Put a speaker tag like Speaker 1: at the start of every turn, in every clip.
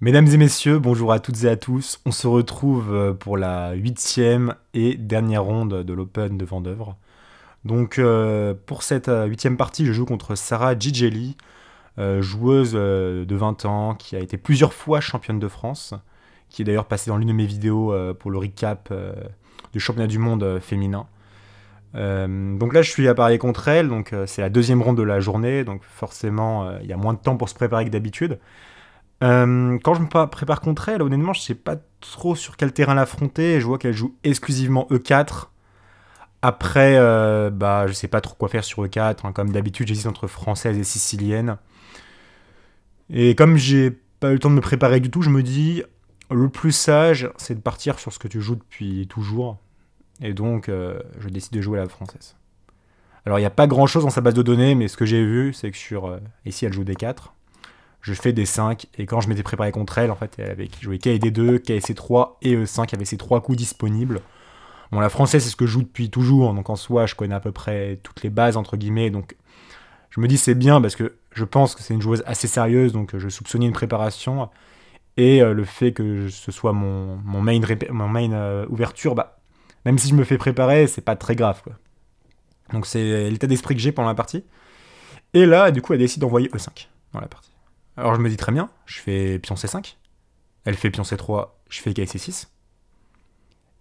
Speaker 1: Mesdames et messieurs, bonjour à toutes et à tous. On se retrouve pour la huitième et dernière ronde de l'Open de Vendeuvre. Donc pour cette huitième partie, je joue contre Sarah Gigeli, joueuse de 20 ans qui a été plusieurs fois championne de France, qui est d'ailleurs passée dans l'une de mes vidéos pour le recap du championnat du monde féminin. Donc là je suis à parier contre elle, donc c'est la deuxième ronde de la journée, donc forcément il y a moins de temps pour se préparer que d'habitude. Quand je me prépare contre elle, honnêtement, je sais pas trop sur quel terrain l'affronter. Je vois qu'elle joue exclusivement E4. Après, je sais pas trop quoi faire sur E4. Hein. Comme d'habitude, j'hésite entre française et sicilienne. Et comme j'ai pas eu le temps de me préparer du tout, je me dis le plus sage, c'est de partir sur ce que tu joues depuis toujours. Et donc, je décide de jouer à la française. Alors, il n'y a pas grand chose dans sa base de données, mais ce que j'ai vu, c'est que ici, elle joue D4. Je fais des 5 et quand je m'étais préparé contre elle, en fait, elle avait joué KD2, KSC3 et E5, il y avait ces trois coups disponibles. Bon, la française, c'est ce que je joue depuis toujours, donc en soi, je connais à peu près toutes les bases, entre guillemets, donc je me dis c'est bien parce que je pense que c'est une joueuse assez sérieuse, donc je soupçonnais une préparation, et le fait que ce soit mon main, ouverture, même si je me fais préparer, c'est pas très grave, quoi. Donc c'est l'état d'esprit que j'ai pendant la partie. Et là, du coup, elle décide d'envoyer E5 dans la partie. Alors je me dis très bien, je fais pion C5, elle fait pion C3, je fais K C6,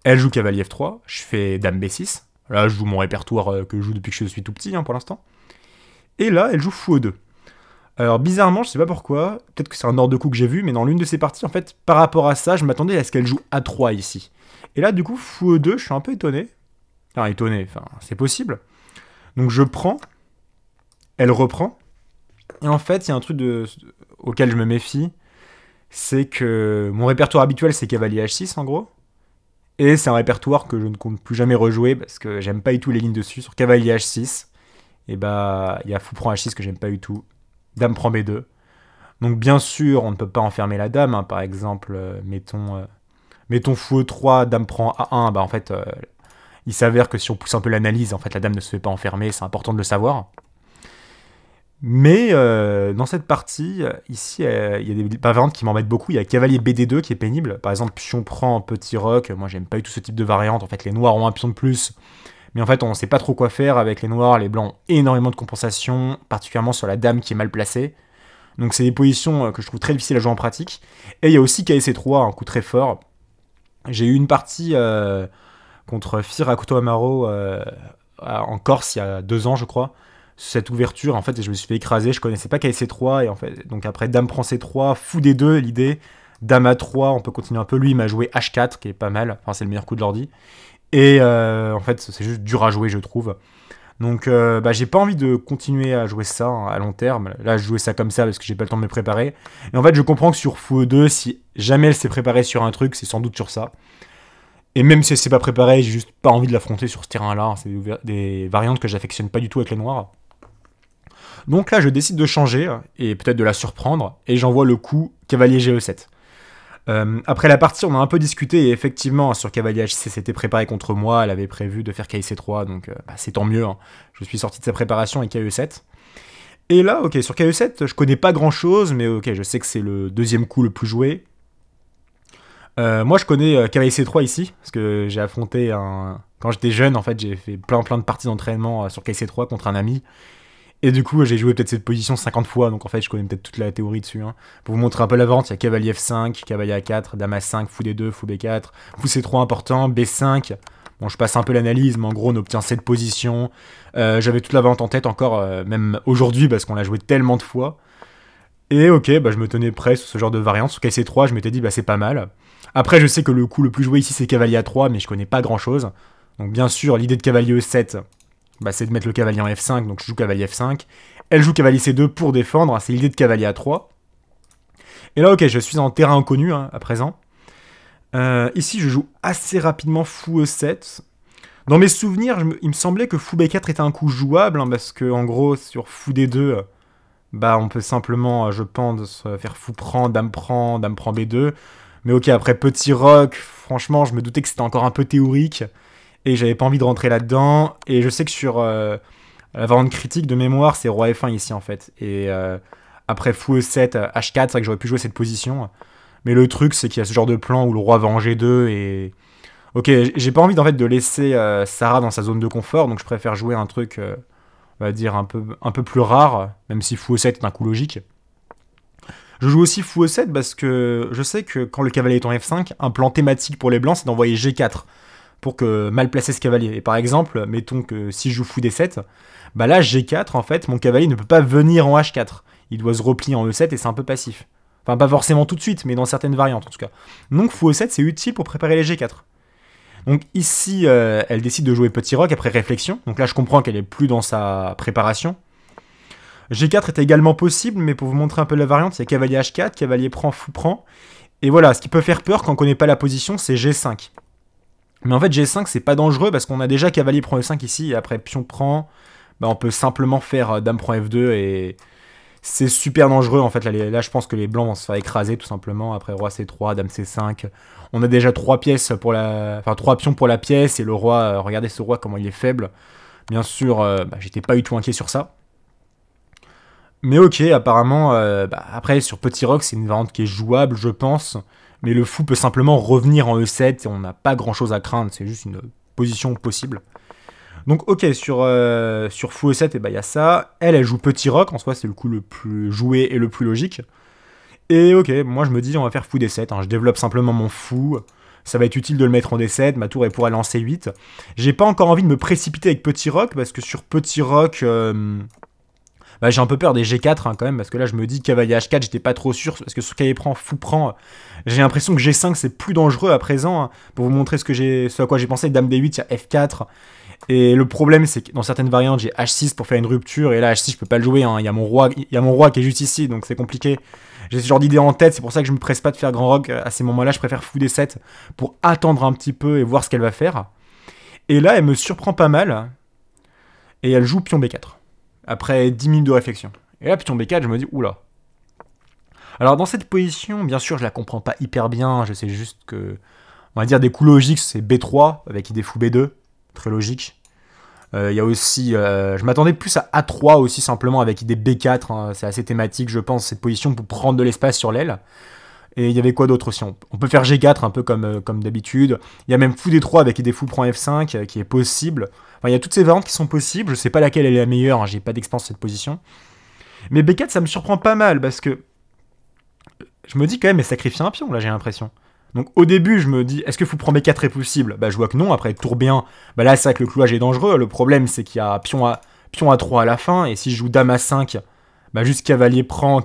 Speaker 1: elle joue cavalier F3, je fais dame B6, là je joue mon répertoire que je joue depuis que je suis tout petit pour l'instant, et là elle joue fou E2. Alors bizarrement, je sais pas pourquoi, peut-être que c'est un ordre de coup que j'ai vu, mais dans l'une de ces parties, en fait, par rapport à ça, je m'attendais à ce qu'elle joue A3 ici. Et là du coup, fou E2, je suis un peu étonné, c'est possible. Donc je prends, elle reprend, et en fait, il y a un truc auquel je me méfie, c'est que mon répertoire habituel, c'est cavalier H6 en gros. Et c'est un répertoire que je ne compte plus jamais rejouer parce que j'aime pas du tout les lignes dessus. Sur cavalier H6, et il y a fou prend H6 que j'aime pas du tout. Dame prend B2. Donc bien sûr, on ne peut pas enfermer la dame. Hein. Par exemple, mettons fou E3, dame prend A1. En fait, il s'avère que si on pousse un peu l'analyse, en fait, la dame ne se fait pas enfermer. C'est important de le savoir. Mais dans cette partie, ici, il y a des variantes qui m'embêtent beaucoup. Il y a cavalier BD2 qui est pénible. Par exemple, pion prend petit roc. Moi, j'aime pas du tout ce type de variante. En fait, les noirs ont un pion de plus. Mais en fait, on ne sait pas trop quoi faire avec les noirs. Les blancs ont énormément de compensation, particulièrement sur la dame qui est mal placée. Donc, c'est des positions que je trouve très difficiles à jouer en pratique. Et il y a aussi KSC3, un coup très fort. J'ai eu une partie contre Fir Akuto Amaro en Corse il y a 2 ans, je crois. Cette ouverture, en fait, je me suis fait écraser, je connaissais pas KC3, et en fait, donc après dame prend C3, fou D2, l'idée, dame A3, on peut continuer un peu, lui il m'a joué H4, qui est pas mal, enfin c'est le meilleur coup de l'ordi, et en fait c'est juste dur à jouer je trouve, donc j'ai pas envie de continuer à jouer ça à long terme, là je jouais ça comme ça parce que j'ai pas le temps de me préparer, et en fait je comprends que sur fou E2, si jamais elle s'est préparée sur un truc, c'est sans doute sur ça, et même si elle s'est pas préparée, j'ai juste pas envie de l'affronter sur ce terrain-là, c'est des variantes que j'affectionne pas du tout avec les noirs. Donc là, je décide de changer et peut-être de la surprendre et j'envoie le coup cavalier GE7. Après la partie, on a un peu discuté et effectivement, sur cavalier H6, s'était préparé contre moi. Elle avait prévu de faire KC3, donc c'est tant mieux. Hein. Je suis sorti de sa préparation et KE7. Et là, ok, sur KE7, je connais pas grand-chose, mais ok, je sais que c'est le deuxième coup le plus joué. Moi, je connais cavalier C3 ici, parce que j'ai affronté un... Quand j'étais jeune, en fait, j'ai fait plein de parties d'entraînement sur KC3 contre un ami. Et du coup, j'ai joué peut-être cette position 50 fois, donc en fait, je connais peut-être toute la théorie dessus. Hein. Pour vous montrer un peu la vente, il y a cavalier F5, cavalier A4, dame A5, fou D2, fou B4, fou C3 important, B5. Bon, je passe un peu l'analyse, mais en gros, on obtient cette position. J'avais toute la vente en tête encore, même aujourd'hui, parce qu'on l'a joué tellement de fois. Et ok, je me tenais prêt sur ce genre de variante. Sur KC3, je m'étais dit, c'est pas mal. Après, je sais que le coup le plus joué ici, c'est cavalier A3, mais je connais pas grand-chose. Donc bien sûr, l'idée de cavalier E7... c'est de mettre le cavalier en F5, donc je joue cavalier F5. Elle joue cavalier C2 pour défendre, c'est l'idée de cavalier A3. Et là, ok, je suis en terrain inconnu à présent. Ici, je joue assez rapidement fou E7. Dans mes souvenirs, il me semblait que fou B4 était un coup jouable, parce que en gros, sur fou D2, on peut simplement, je pense, faire fou prend dame prend B2. Mais ok, après petit roc, franchement, je me doutais que c'était encore un peu théorique. Et j'avais pas envie de rentrer là-dedans. Et je sais que sur la variante critique de mémoire, c'est roi F1 ici en fait. Et après fou E7, H4, c'est vrai que j'aurais pu jouer cette position. Mais le truc, c'est qu'il y a ce genre de plan où le roi va en G2 et... Ok, j'ai pas envie en fait de laisser Sarah dans sa zone de confort, donc je préfère jouer un truc, on va dire, un peu plus rare, même si fou E7 est un coup logique. Je joue aussi fou E7 parce que je sais que quand le cavalier est en F5, un plan thématique pour les blancs, c'est d'envoyer G4 pour que mal placer ce cavalier. Et par exemple, mettons que si je joue fou D7, bah là, G4, en fait, mon cavalier ne peut pas venir en H4. Il doit se replier en E7 et c'est un peu passif. Enfin, pas forcément tout de suite, mais dans certaines variantes en tout cas. Donc fou E7, c'est utile pour préparer les G4. Donc ici, elle décide de jouer petit roc après réflexion. Donc là, je comprends qu'elle est plus dans sa préparation. G4 est également possible, mais pour vous montrer un peu la variante, il y a cavalier H4, cavalier prend, fou prend. Et voilà, ce qui peut faire peur quand on connaît pas la position, c'est G5. Mais en fait, G5, c'est pas dangereux parce qu'on a déjà cavalier prend E5 ici, et après pion prend, bah, on peut simplement faire dame prend F2, et c'est super dangereux. En fait, là, je pense que les blancs vont se faire écraser tout simplement. Après roi C3, dame C5. On a déjà 3 pièces pour la... Enfin, 3 pions pour la pièce, et le roi, regardez ce roi, comment il est faible. Bien sûr, bah, j'étais pas du tout inquiet sur ça. Mais ok, apparemment, bah, après, sur petit roc, c'est une variante qui est jouable, je pense. Mais le fou peut simplement revenir en E7 et on n'a pas grand chose à craindre, c'est juste une position possible. Donc ok, sur fou E7, il y a ça. Elle joue petit roc, en soi c'est le coup le plus joué et le plus logique. Et ok, moi je me dis on va faire fou D7, hein. Je développe simplement mon fou. Ça va être utile de le mettre en D7, ma tour est pour aller en C8. J'ai pas encore envie de me précipiter avec petit roc, parce que sur petit roc... bah, j'ai un peu peur des G4 hein, quand même, parce que là je me dis cavalier H4, j'étais pas trop sûr, parce que sur cavalier prend, fou prend, j'ai l'impression que G5 c'est plus dangereux à présent. Hein. Pour vous montrer ce à quoi j'ai pensé, dame D8, il y a F4. Et le problème c'est que dans certaines variantes j'ai H6 pour faire une rupture, et là H6 je peux pas le jouer, hein. Il y a mon roi qui est juste ici, donc c'est compliqué. J'ai ce genre d'idée en tête, c'est pour ça que je me presse pas de faire grand roc à ces moments-là, je préfère fou D7 pour attendre un petit peu et voir ce qu'elle va faire. Et là elle me surprend pas mal, et elle joue pion B4. Après 10 minutes de réflexion. Et là, pion B4, je me dis, oula. Alors, dans cette position, bien sûr, je la comprends pas hyper bien. Je sais juste que, on va dire, des coups logiques, c'est B3, avec idée fou B2. Très logique. Il y a aussi... je m'attendais plus à A3 aussi, simplement, avec idée B4. Hein. C'est assez thématique, je pense, cette position pour prendre de l'espace sur l'aile. Et il y avait quoi d'autre aussi? On peut faire G4, un peu comme d'habitude. Il y a même fou D3 avec idée fou prend F5, qui est possible. Enfin, il y a toutes ces variantes qui sont possibles. Je sais pas laquelle est la meilleure, hein, j'ai pas d'expérience sur cette position. Mais B4, ça me surprend pas mal, parce que je me dis quand même, mais sacrifier un pion, là, j'ai l'impression. Donc au début, je me dis, est-ce que fou prend B4 est possible? Bah je vois que non, après tour B1, bah là c'est vrai que le clouage est dangereux. Le problème c'est qu'il y a pion A3 à la fin, et si je joue dame A5, bah juste cavalier prend,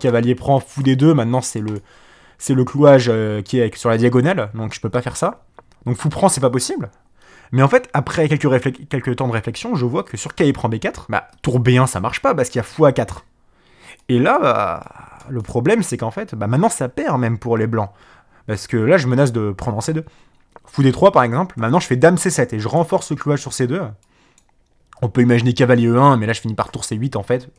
Speaker 1: fou D2, maintenant c'est le clouage qui est sur la diagonale, donc je peux pas faire ça. Donc fou prend, c'est pas possible. Mais en fait, après quelques temps de réflexion, je vois que sur cavalier prend B4, bah tour B1 ça marche pas parce qu'il y a fou A4. Et là, bah, le problème c'est qu'en fait, bah, maintenant ça perd même pour les blancs. Parce que là, je menace de prendre en C2. Fou D3 par exemple, maintenant je fais dame C7 et je renforce le clouage sur C2. On peut imaginer cavalier E1, mais là je finis par tour C8 en fait.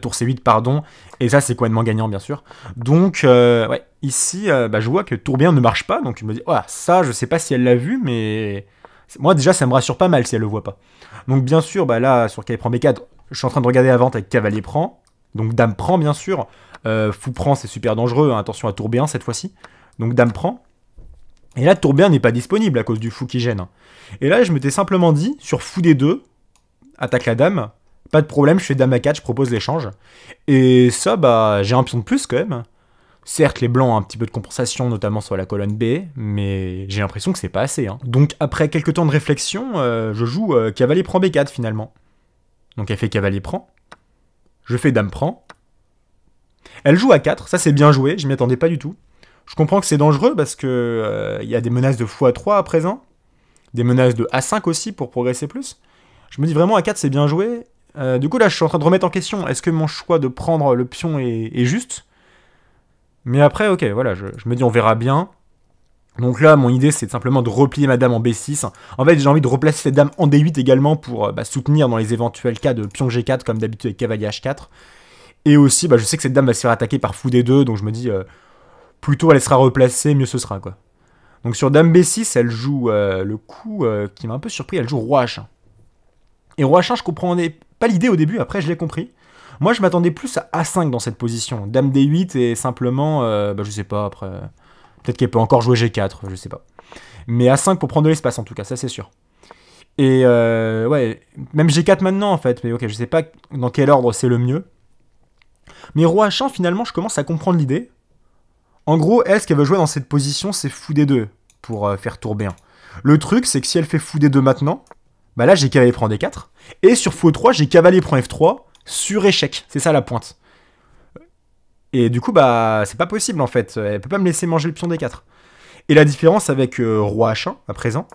Speaker 1: Tour C8, pardon. Et ça, c'est complètement gagnant, bien sûr. Donc, ouais, ici, bah, je vois que tour B1 ne marche pas. Donc, je me dis, oh, ça, je sais pas si elle l'a vu, mais moi, déjà, ça me rassure pas mal si elle le voit pas. Donc, bien sûr, bah, là, sur cavalier prend B4, je suis en train de regarder la vente avec cavalier prend. Donc, dame prend, bien sûr. Fou prend, c'est super dangereux. Hein. Attention à tour B1 cette fois-ci. Donc, dame prend. Et là, tour B1 n'est pas disponible à cause du fou qui gêne. Et là, je m'étais simplement dit, sur fou D2, attaque la dame. Pas de problème, je fais dame A4, je propose l'échange. Et ça, bah, j'ai un pion de plus quand même. Certes, les blancs ont un petit peu de compensation, notamment sur la colonne B, mais j'ai l'impression que c'est pas assez. Hein. Donc, après quelques temps de réflexion, je joue cavalier prend B4 finalement. Donc, elle fait cavalier prend. Je fais dame prend. Elle joue A4, ça c'est bien joué, je m'y attendais pas du tout. Je comprends que c'est dangereux parce que y a des menaces de fou A3 à présent. Des menaces de A5 aussi pour progresser plus. Je me dis vraiment A4 c'est bien joué. Du coup là je suis en train de remettre en question, est-ce que mon choix de prendre le pion est juste? Mais après ok voilà, je me dis on verra bien. Donc là mon idée c'est simplement de replier ma dame en B6. En fait j'ai envie de replacer cette dame en D8 également pour soutenir dans les éventuels cas de pion G4 comme d'habitude avec cavalier H4. Et aussi je sais que cette dame va se faire attaquer par fou D2, donc je me dis plutôt elle sera replacée, mieux ce sera quoi. Donc sur dame B6 elle joue le coup qui m'a un peu surpris, elle joue roi H1. Et roi H1 je comprenais pas l'idée au début, après je l'ai compris. Moi je m'attendais plus à A5 dans cette position. Dame D8 et simplement, je sais pas, après... Peut-être qu'elle peut encore jouer G4, je sais pas. Mais A5 pour prendre de l'espace en tout cas, ça c'est sûr. Et ouais, même G4 maintenant en fait, mais ok, je sais pas dans quel ordre c'est le mieux. Mais Roi H1, finalement, je commence à comprendre l'idée. En gros, elle, ce qu'elle veut jouer dans cette position, c'est Fou D2 pour faire tour B1. Le truc, c'est que si elle fait Fou D2 maintenant, bah là, j'ai cavalier prend D4. Et sur Fou E3, j'ai cavalier prend F3 sur échec. C'est ça la pointe. Et du coup, bah, c'est pas possible en fait. Elle peut pas me laisser manger le pion D4. Et la différence avec Roi H1 à présent,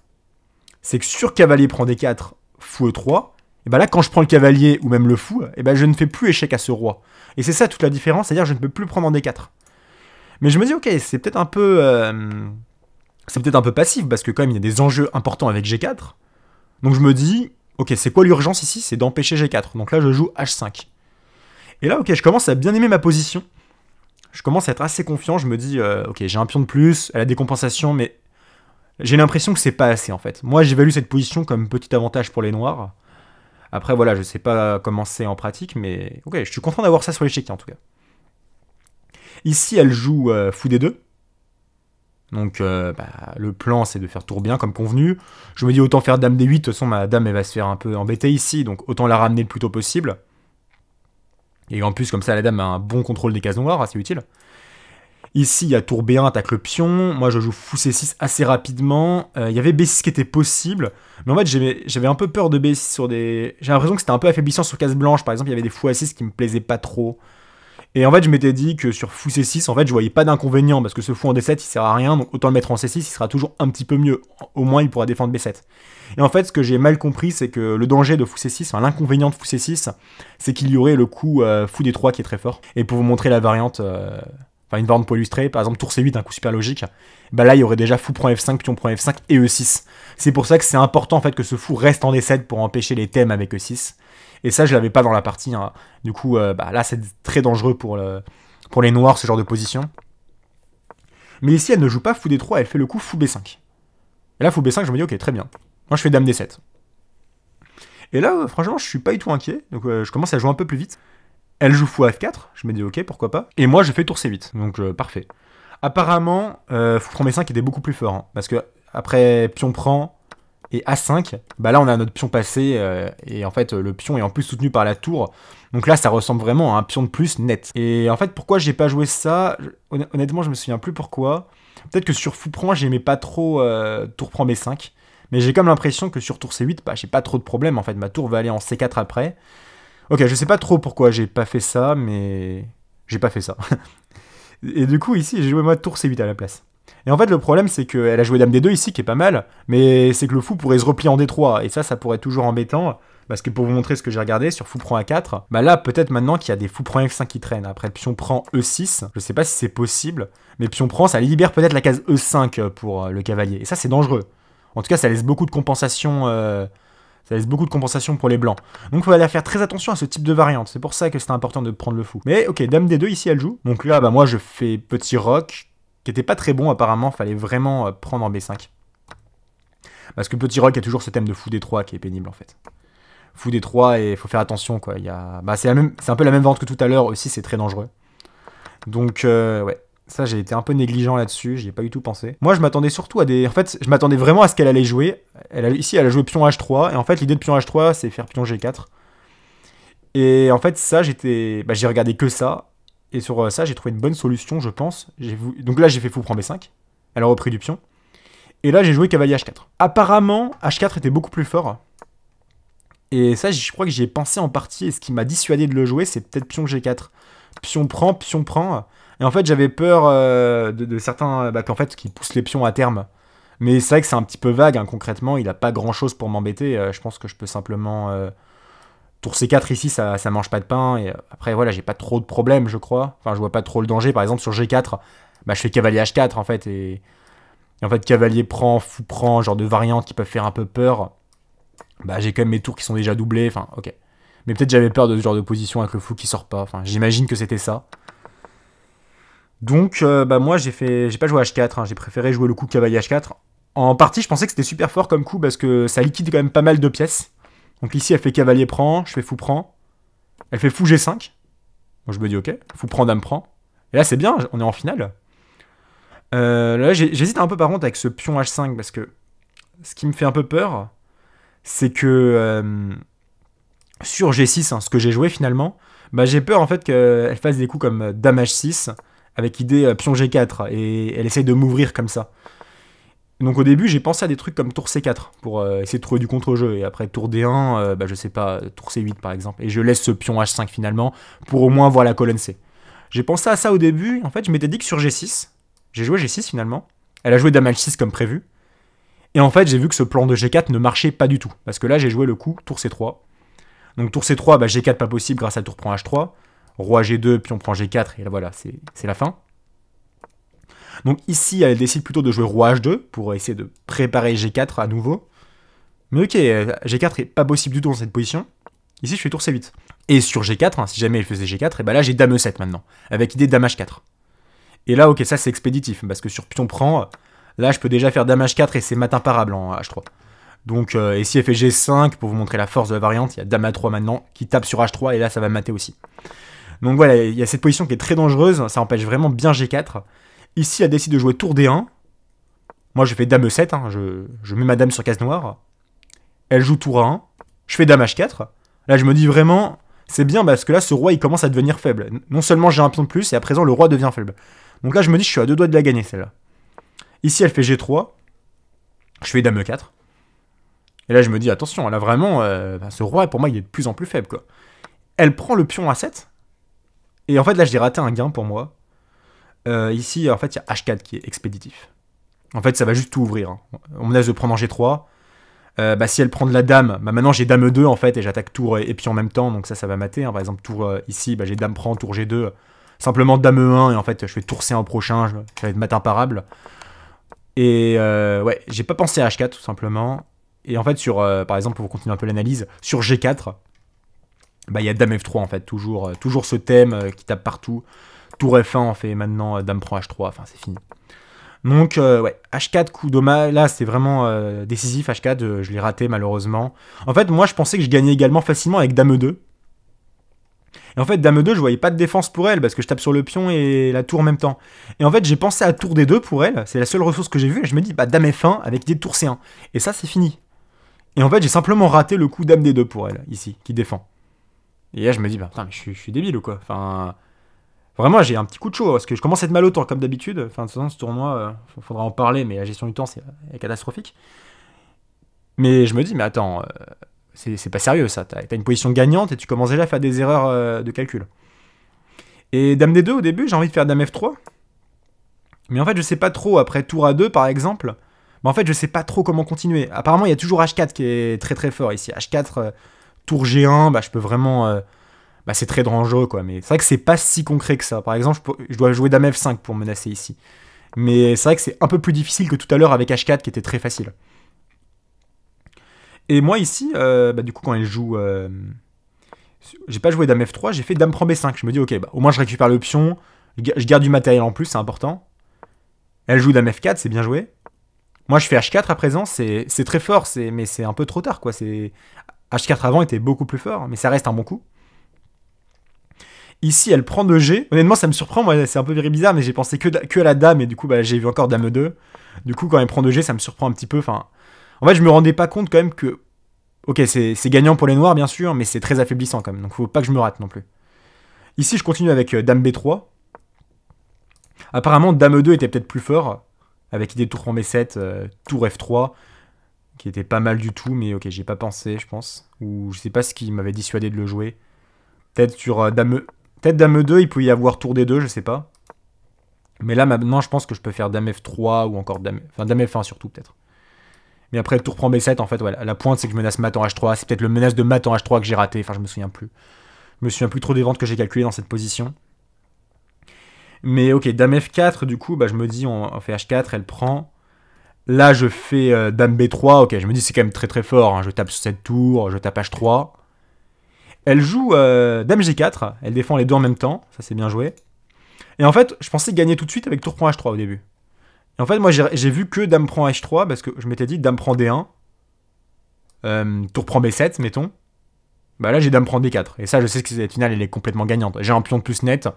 Speaker 1: c'est que sur cavalier prend D4, Fou E3, et bah là, quand je prends le cavalier ou même le fou, et bah je ne fais plus échec à ce roi. Et c'est ça toute la différence, c'est-à-dire que je ne peux plus prendre en D4. Mais je me dis, ok, c'est peut-être un peu. C'est peut-être un peu passif, parce que quand même, il y a des enjeux importants avec G4. Donc je me dis, ok, c'est quoi l'urgence ici? C'est d'empêcher G4. Donc là, je joue H5. Et là, ok, je commence à bien aimer ma position. Je commence à être assez confiant. Je me dis, ok, j'ai un pion de plus, elle a des compensations, mais j'ai l'impression que c'est pas assez en fait. Moi, j'évalue cette position comme petit avantage pour les noirs. Après, voilà, je sais pas comment c'est en pratique, mais ok, je suis content d'avoir ça sur l'échiquier en tout cas. Ici, elle joue Fou D2. Donc, le plan, c'est de faire tour bien comme convenu. Je me dis autant faire Dame D8. De toute façon, ma dame, elle va se faire un peu embêter ici, donc autant la ramener le plus tôt possible. Et en plus, comme ça, la dame a un bon contrôle des cases noires, assez utile. Ici, il y a tour B1, attaque le pion. Moi, je joue Fou C6 assez rapidement. Il y avait B6 qui était possible. Mais en fait, j'avais un peu peur de B6 sur des... J'ai l'impression que c'était un peu affaiblissant sur case blanche. Par exemple, il y avait des Fou A6 qui me plaisaient pas trop. Et en fait, je m'étais dit que sur Fou C6, en fait, je voyais pas d'inconvénient. Parce que ce Fou en D7, il sert à rien. Donc autant le mettre en C6, il sera toujours un petit peu mieux. Au moins, il pourra défendre B7. Et en fait, ce que j'ai mal compris, c'est que le danger de Fou C6, enfin l'inconvénient de Fou C6, c'est qu'il y aurait le coup Fou D3 qui est très fort. Et pour vous montrer la variante... Enfin, une variante pour illustrer, par exemple tour C8, un coup super logique, bah là il y aurait déjà fou prend F5, pion prend F5 et E6. C'est pour ça que c'est important en fait que ce fou reste en D7 pour empêcher les thèmes avec E6. Et ça je l'avais pas dans la partie, hein. Du coup là c'est très dangereux pour les noirs ce genre de position. Mais ici elle ne joue pas fou D3, elle fait le coup fou B5. Et là fou B5 je me dis ok très bien, moi je fais dame D7. Et là franchement je suis pas du tout inquiet, donc je commence à jouer un peu plus vite. Elle joue fou F4, je me dis ok, pourquoi pas. Et moi, je fais tour C8, donc parfait. Apparemment, fou prend B5 était beaucoup plus fort, hein, parce que après pion prend et A5, bah là on a notre pion passé, et en fait le pion est en plus soutenu par la tour. Donc là, ça ressemble vraiment à un pion de plus net. Et en fait, pourquoi j'ai pas joué ça? Honnêtement, je me souviens plus pourquoi. Peut-être que sur fou prend, j'aimais pas trop tour prend B5. Mais j'ai comme l'impression que sur tour C8, bah, j'ai pas trop de problème. En fait, ma tour va aller en C4 après. Ok, je sais pas trop pourquoi j'ai pas fait ça, mais j'ai pas fait ça. Et du coup, ici, j'ai joué mode tour C8 à la place. Et en fait, le problème, c'est qu'elle a joué dame D2 ici, qui est pas mal, mais c'est que le fou pourrait se replier en D3, et ça pourrait être toujours embêtant, parce que pour vous montrer ce que j'ai regardé, sur fou prend A4, bah là, peut-être maintenant qu'il y a des fou prend F5 qui traînent. Après, pion prend E6, je sais pas si c'est possible, mais pion prend, ça libère peut-être la case E5 pour le cavalier, et ça, c'est dangereux. En tout cas, ça laisse beaucoup de compensation... Ça laisse beaucoup de compensation pour les blancs. Donc il faut aller faire très attention à ce type de variante. C'est pour ça que c'est important de prendre le fou. Mais ok, dame D2 ici elle joue. Donc là, bah moi je fais petit roc, qui était pas très bon apparemment. Fallait vraiment prendre en B5. Parce que petit roc, il y a toujours ce thème de fou D3 qui est pénible en fait. Fou D3 et il faut faire attention quoi. C'est un peu la même vente que tout à l'heure aussi, c'est très dangereux. Donc ouais. Ça, j'ai été un peu négligent là-dessus, j'y ai pas du tout pensé. Moi, je m'attendais surtout à des... En fait, je m'attendais vraiment à ce qu'elle allait jouer. Ici, elle a joué pion H3, et en fait, l'idée de pion H3, c'est faire pion G4. Et en fait, ça, j'ai regardé que ça, et sur ça, j'ai trouvé une bonne solution, je pense. Donc là, j'ai fait fou prend B5, elle a repris du pion. Et là, j'ai joué cavalier H4. Apparemment, H4 était beaucoup plus fort. Et ça, je crois que j'y ai pensé en partie, et ce qui m'a dissuadé de le jouer, c'est peut-être pion G4. Pion prend... Et en fait, j'avais peur de certains qu'en fait, qui poussent les pions à terme. Mais c'est vrai que c'est un petit peu vague, hein, concrètement. Il a pas grand-chose pour m'embêter. Je pense que je peux simplement... Tour C4 ici, ça mange pas de pain. Et après, voilà, j'ai pas trop de problèmes, je crois. Enfin, je vois pas trop le danger. Par exemple, sur G4, bah, je fais cavalier H4, en fait. Et en fait, cavalier prend, fou prend, genre de variantes qui peuvent faire un peu peur. Bah, j'ai quand même mes tours qui sont déjà doublés. Enfin, ok. Mais peut-être j'avais peur de ce genre de position avec le fou qui sort pas. Enfin, j'imagine que c'était ça. Donc, moi, j'ai pas joué H4, hein, j'ai préféré jouer le coup cavalier H4. En partie, je pensais que c'était super fort comme coup parce que ça liquide quand même pas mal de pièces. Donc ici, elle fait cavalier prend, je fais fou prend. Elle fait fou G5. Donc je me dis ok, fou prend, dame prend. Et là, c'est bien, on est en finale. Là, j'hésite un peu par contre avec ce pion H5 parce que ce qui me fait un peu peur, c'est que sur G6, hein, ce que j'ai joué finalement, bah, j'ai peur en fait qu'elle fasse des coups comme Dame H6 avec idée pion G4 et elle essaye de m'ouvrir comme ça. Donc au début, j'ai pensé à des trucs comme tour C4 pour essayer de trouver du contre-jeu. Et après tour D1, bah, je sais pas, tour C8 par exemple. Et je laisse ce pion H5 finalement pour au moins voir la colonne C. J'ai pensé à ça au début. En fait, je m'étais dit que sur G6, j'ai joué G6 finalement. Elle a joué Dame H6 comme prévu. Et en fait, j'ai vu que ce plan de G4 ne marchait pas du tout. Parce que là, j'ai joué le coup tour C3. Donc tour C3, bah, G4 pas possible grâce à tour prend H3. Roi G2, pion prend G4. Et là, voilà, c'est la fin. Donc ici, elle décide plutôt de jouer roi H2 pour essayer de préparer G4 à nouveau. Mais ok, G4 est pas possible du tout dans cette position. Ici, je fais tour C8. Et sur G4, hein, si jamais elle faisait G4, et bah là, j'ai Dame E7 maintenant, avec idée Dame H4. Et là, ok, ça c'est expéditif, parce que sur pion prend, là, je peux déjà faire Dame H4 et c'est mat imparable en H3. Donc, et si elle fait G5, pour vous montrer la force de la variante, il y a Dame A3 maintenant, qui tape sur H3, et là, ça va mater aussi. Donc voilà, il y a cette position qui est très dangereuse, ça empêche vraiment bien G4. Ici, elle décide de jouer tour D1. Moi, je fais Dame E7, hein, je mets ma dame sur case noire. Elle joue tour A1. Je fais Dame H4. Là, je me dis vraiment, c'est bien parce que là, ce roi, il commence à devenir faible. Non seulement j'ai un pion de plus, et à présent, le roi devient faible. Donc là, je me dis, je suis à deux doigts de la gagner, celle-là. Ici, elle fait G3. Je fais Dame E4. Et là, je me dis, attention, là, vraiment, ce roi, pour moi, il est de plus en plus faible, quoi. Elle prend le pion A7. Et en fait, là, j'ai raté un gain pour moi. Ici, en fait, il y a H4 qui est expéditif. En fait, ça va juste tout ouvrir. Hein. On menace de prendre en G3. Bah, si elle prend de la dame, bah, maintenant j'ai Dame E2 en fait, et j'attaque tour et pion en même temps, donc ça va mater. Hein. Par exemple, tour ici, bah, j'ai Dame prend, tour G2, simplement Dame E1, et en fait, je fais tour C1 prochain, ça va être mat imparable. Et ouais, j'ai pas pensé à H4 tout simplement. Et en fait, par exemple, pour continuer un peu l'analyse, sur G4, bah, il y a Dame F3 en fait, toujours ce thème qui tape partout. Tour F1, on fait maintenant Dame prend H3, enfin c'est fini. Donc ouais, H4, coup dommage, là c'est vraiment décisif, H4, je l'ai raté malheureusement. En fait, moi je pensais que je gagnais également facilement avec Dame E2. Et en fait, Dame E2, je voyais pas de défense pour elle, parce que je tape sur le pion et la tour en même temps. Et en fait, j'ai pensé à tour D2 pour elle, c'est la seule ressource que j'ai vue, et je me dis, bah Dame F1 avec idée de tour C1. Et ça, c'est fini. Et en fait, j'ai simplement raté le coup Dame D2 pour elle, ici, qui défend. Et là, je me dis, bah putain, mais je suis débile ou quoi. Enfin... Vraiment, j'ai un petit coup de chaud, parce que je commence à être mal au temps, comme d'habitude. Enfin, de toute façon, ce tournoi, faudra en parler, mais la gestion du temps, c'est catastrophique. Mais je me dis, mais attends, c'est pas sérieux, ça. T'as une position gagnante et tu commences déjà à faire des erreurs de calcul. Et Dame D2, au début, j'ai envie de faire Dame F3. Mais en fait, je sais pas trop, après tour A2, par exemple, mais en fait, je sais pas trop comment continuer. Apparemment, il y a toujours H4 qui est très très fort ici. H4, tour G1, bah, je peux vraiment... bah, c'est très dangereux, quoi. Mais c'est vrai que c'est pas si concret que ça. Par exemple, je dois jouer Dame F5 pour menacer ici. Mais c'est vrai que c'est un peu plus difficile que tout à l'heure avec H4 qui était très facile. Et moi ici, bah, du coup, quand elle joue... j'ai pas joué Dame F3, j'ai fait Dame prend B5. Je me dis, ok, bah, au moins je récupère le pion, je garde du matériel en plus, c'est important. Elle joue Dame F4, c'est bien joué. Moi, je fais H4 à présent, c'est très fort, mais c'est un peu trop tard, quoi. H4 avant était beaucoup plus fort, mais ça reste un bon coup. Ici, elle prend 2G. Honnêtement, ça me surprend. Moi, c'est un peu bizarre, mais j'ai pensé que à la dame, et du coup, bah, j'ai vu encore Dame 2. Du coup, quand elle prend 2G, ça me surprend un petit peu. Enfin, en fait, je me rendais pas compte quand même que. Ok, c'est gagnant pour les noirs, bien sûr, mais c'est très affaiblissant quand même. Donc, faut pas que je me rate non plus. Ici, je continue avec Dame B3. Apparemment, Dame 2 était peut-être plus fort, avec idée de tour en B7, tour F3, qui était pas mal du tout, mais ok, j'y ai pas pensé, je pense. Ou je sais pas ce qui m'avait dissuadé de le jouer. Peut-être sur Dame. Peut-être Dame 2, il peut y avoir tour D2, je sais pas. Mais là, maintenant, je pense que je peux faire Dame F3 ou encore Dame... Enfin, Dame F1 surtout, peut-être. Mais après, le tour prend B7, en fait, ouais, la pointe, c'est que je menace mat en H3. C'est peut-être le menace de mat en H3 que j'ai raté. Enfin, je me souviens plus. Je me souviens plus trop des ventes que j'ai calculées dans cette position. Mais ok, Dame F4, du coup, bah, je me dis, on fait H4, elle prend. Là, je fais Dame B3. Ok, je me dis, c'est quand même très très fort. Hein. Je tape sur cette tour, je tape H3. Elle joue Dame G4, elle défend les deux en même temps, ça c'est bien joué. Et en fait, je pensais gagner tout de suite avec tour prend H3 au début. Et en fait, moi j'ai vu que Dame prend H3 parce que je m'étais dit Dame prend D1, tour prend B7, mettons. Bah là j'ai Dame prend D4. Et ça, je sais que cette finale elle est complètement gagnante. J'ai un pion de plus net.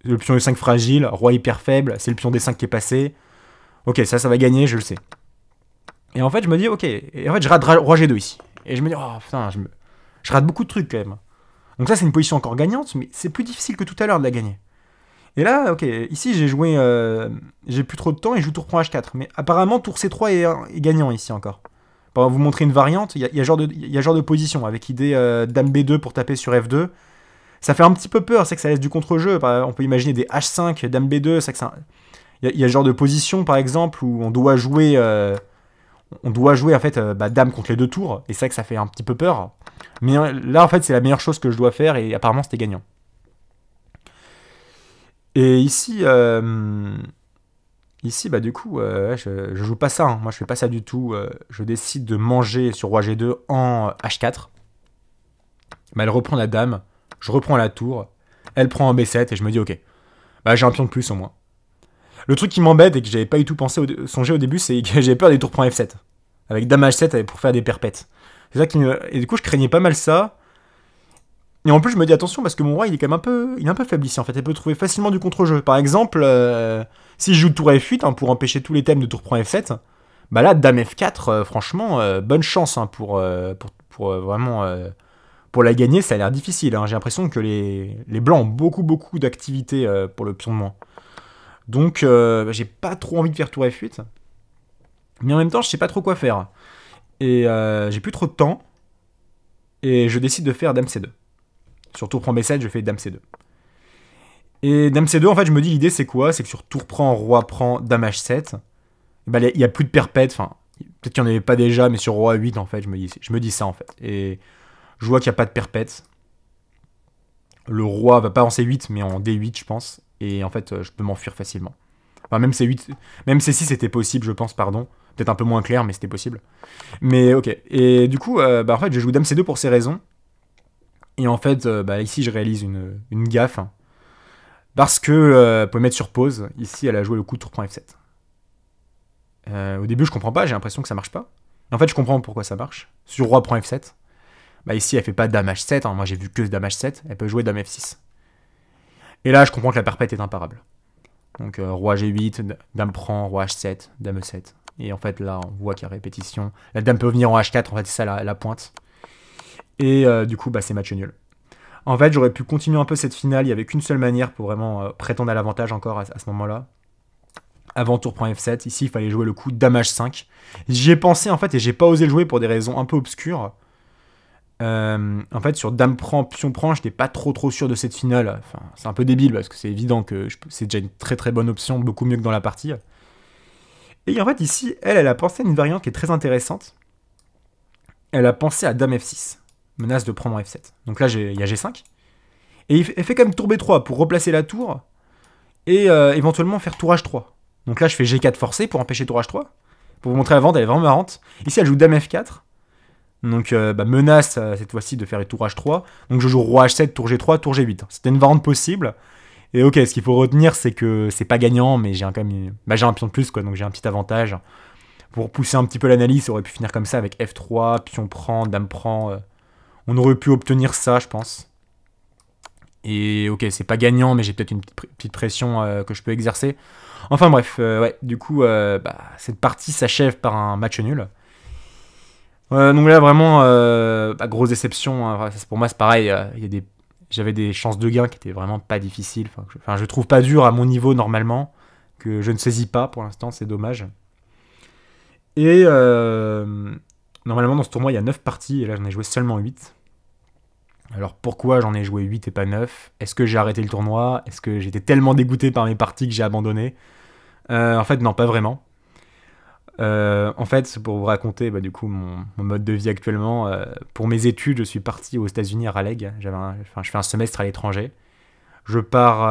Speaker 1: le pion E5 fragile, roi hyper faible, c'est le pion D5 qui est passé. Ok, ça va gagner, je le sais. Et en fait, je me dis, ok, et en fait, je rate roi G2 ici. Et je me dis, oh putain, je rate beaucoup de trucs quand même. Donc ça, c'est une position encore gagnante, mais c'est plus difficile que tout à l'heure de la gagner. Et là, ok, ici j'ai joué, j'ai plus trop de temps et je joue tour prend H4. Mais apparemment, tour C3 est gagnant ici encore. Pour vous montrer une variante, il y a genre de position avec idée dame B2 pour taper sur F2. Ça fait un petit peu peur, c'est que ça laisse du contre-jeu. On peut imaginer des H5, dame B2, c'est que ça... Il y a genre de position par exemple où on doit jouer en fait dame contre les deux tours, et c'est vrai que ça fait un petit peu peur. Mais là en fait c'est la meilleure chose que je dois faire, et apparemment c'était gagnant. Et ici, bah du coup, je joue pas ça, hein. Moi je fais pas ça du tout. Je décide de manger sur roi G2 en H4. Bah, elle reprend la dame, je reprends la tour, elle prend en B7 et je me dis ok, bah j'ai un pion de plus au moins. Le truc qui m'embête et que j'avais pas du tout songé au début, c'est que j'avais peur des tours prend F7. Avec dame H7 pour faire des perpètes. C'est ça et du coup je craignais pas mal ça. Et en plus je me dis attention parce que mon roi il est quand même un peu faible ici en fait. Il peut trouver facilement du contre-jeu. Par exemple, si je joue tour F8 hein, pour empêcher tous les thèmes de tour prend F7, bah là dame F4, franchement, bonne chance hein, pour vraiment... pour la gagner, ça a l'air difficile. Hein. J'ai l'impression que les blancs ont beaucoup d'activité pour le pion de moins. Donc, j'ai pas trop envie de faire tour F8. Mais en même temps, je sais pas trop quoi faire. Et j'ai plus trop de temps. Et je décide de faire dame C2. Sur tour prend B7, je fais dame C2. Et dame C2, en fait, je me dis, l'idée, c'est quoi? C'est que sur tour prend, roi prend, dame H7, il n'y a plus de perpète. Enfin, peut-être qu'il n'y en avait pas déjà, mais sur roi 8, en fait, je me dis ça, en fait. Et je vois qu'il n'y a pas de perpète. Le roi va pas en C8, mais en D8, je pense. Et en fait, je peux m'enfuir facilement. Enfin, même C8, même C6, c'était possible, je pense, pardon. Peut-être un peu moins clair, mais c'était possible. Mais ok. Et du coup, en fait, je joue dame C2 pour ces raisons. Et en fait, ici, je réalise une gaffe. Hein, parce que, vous pouvez mettre sur pause. Ici, elle a joué le coup de tour prend F7. Au début, je comprends pas, j'ai l'impression que ça marche pas. En fait, je comprends pourquoi ça marche. Sur roi prend F7. Bah ici, elle fait pas dame H7. Hein, moi, j'ai vu que dame H7. Elle peut jouer dame F6. Et là, je comprends que la perpète est imparable. Donc, roi G8, dame prend, roi H7, dame E7. Et en fait, là, on voit qu'il y a répétition. La dame peut venir en H4, en fait, c'est ça la pointe. Et du coup, c'est match nul. En fait, j'aurais pu continuer un peu cette finale. Il n'y avait qu'une seule manière pour vraiment prétendre à l'avantage encore à ce moment-là. Avant tour prend F7. Ici, il fallait jouer le coup dame H5. J'y ai pensé, en fait, et j'ai pas osé le jouer pour des raisons un peu obscures. En fait, sur dame prend, pion prend, j'étais pas trop sûr de cette finale. Enfin, c'est un peu débile parce que c'est évident que c'est déjà une très bonne option, beaucoup mieux que dans la partie. Et en fait, ici, elle a pensé à une variante qui est très intéressante. Elle a pensé à dame F6, menace de prendre en F7. Donc là, il y a G5. Et elle fait quand même tour B3 pour replacer la tour et éventuellement faire tour H3. Donc là, je fais G4 forcé pour empêcher tour H3. Pour vous montrer la vente, elle est vraiment marrante. Ici, elle joue dame F4. Donc, menace cette fois-ci de faire les tours H3. Donc, je joue roi H7, tour G3, tour G8. C'était une variante possible. Et ok, ce qu'il faut retenir, c'est que c'est pas gagnant, mais j'ai quand même j'ai un pion de plus, quoi. Donc, j'ai un petit avantage. Pour pousser un petit peu l'analyse, ça aurait pu finir comme ça avec F3, pion prend, dame prend. On aurait pu obtenir ça, je pense. Et ok, c'est pas gagnant, mais j'ai peut-être une petite pression que je peux exercer. Enfin bref, ouais, du coup, cette partie s'achève par un match nul. Donc là, vraiment, grosse déception. Hein. Pour moi, c'est pareil. J'avais des chances de gain qui étaient vraiment pas difficiles. Je trouve pas dur à mon niveau normalement, que je ne saisis pas pour l'instant, c'est dommage. Et normalement, dans ce tournoi, il y a 9 parties, et là, j'en ai joué seulement 8. Alors pourquoi j'en ai joué 8 et pas 9? Est-ce que j'ai arrêté le tournoi? Est-ce que j'étais tellement dégoûté par mes parties que j'ai abandonné? En fait, non, pas vraiment. En fait, pour vous raconter du coup mon mode de vie actuellement, pour mes études, je suis parti aux États-Unis à Raleigh. Je fais un semestre à l'étranger. Je pars.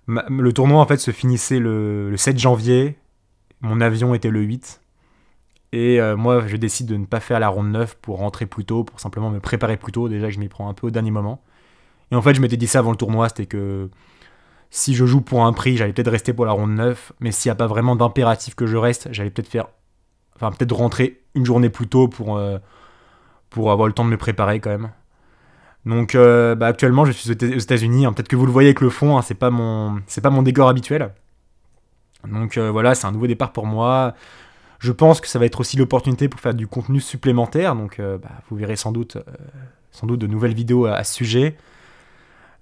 Speaker 1: Le tournoi en fait se finissait le 7 janvier. Mon avion était le 8. Et moi, je décide de ne pas faire la ronde 9 pour rentrer plus tôt, pour simplement me préparer plus tôt. Déjà que je m'y prends un peu au dernier moment. Et en fait, je m'étais dit ça avant le tournoi, c'était que si je joue pour un prix, j'allais peut-être rester pour la ronde 9, mais s'il n'y a pas vraiment d'impératif que je reste, j'allais peut-être rentrer une journée plus tôt pour avoir le temps de me préparer quand même. Donc actuellement je suis aux États-Unis, hein. Peut-être que vous le voyez avec le fond, hein, c'est pas mon décor habituel. Donc voilà, c'est un nouveau départ pour moi. Je pense que ça va être aussi l'opportunité pour faire du contenu supplémentaire, donc vous verrez sans doute de nouvelles vidéos à ce sujet.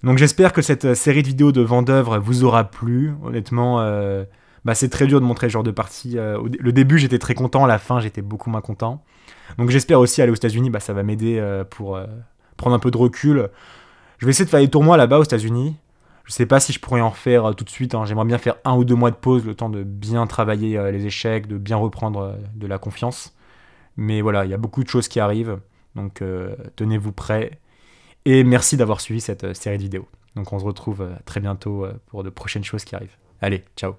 Speaker 1: Donc j'espère que cette série de vidéos de Vendeuvre vous aura plu. Honnêtement, c'est très dur de montrer ce genre de partie. Le début j'étais très content, à la fin j'étais beaucoup moins content. Donc j'espère aussi aller aux États-Unis, ça va m'aider pour prendre un peu de recul. Je vais essayer de faire des tournois là-bas aux États-Unis. Je sais pas si je pourrais en faire tout de suite, hein. J'aimerais bien faire 1 ou 2 mois de pause, le temps de bien travailler les échecs, de bien reprendre de la confiance. Mais voilà, il y a beaucoup de choses qui arrivent. Donc tenez-vous prêts. Et merci d'avoir suivi cette série de vidéos. Donc on se retrouve très bientôt pour de prochaines choses qui arrivent. Allez, ciao.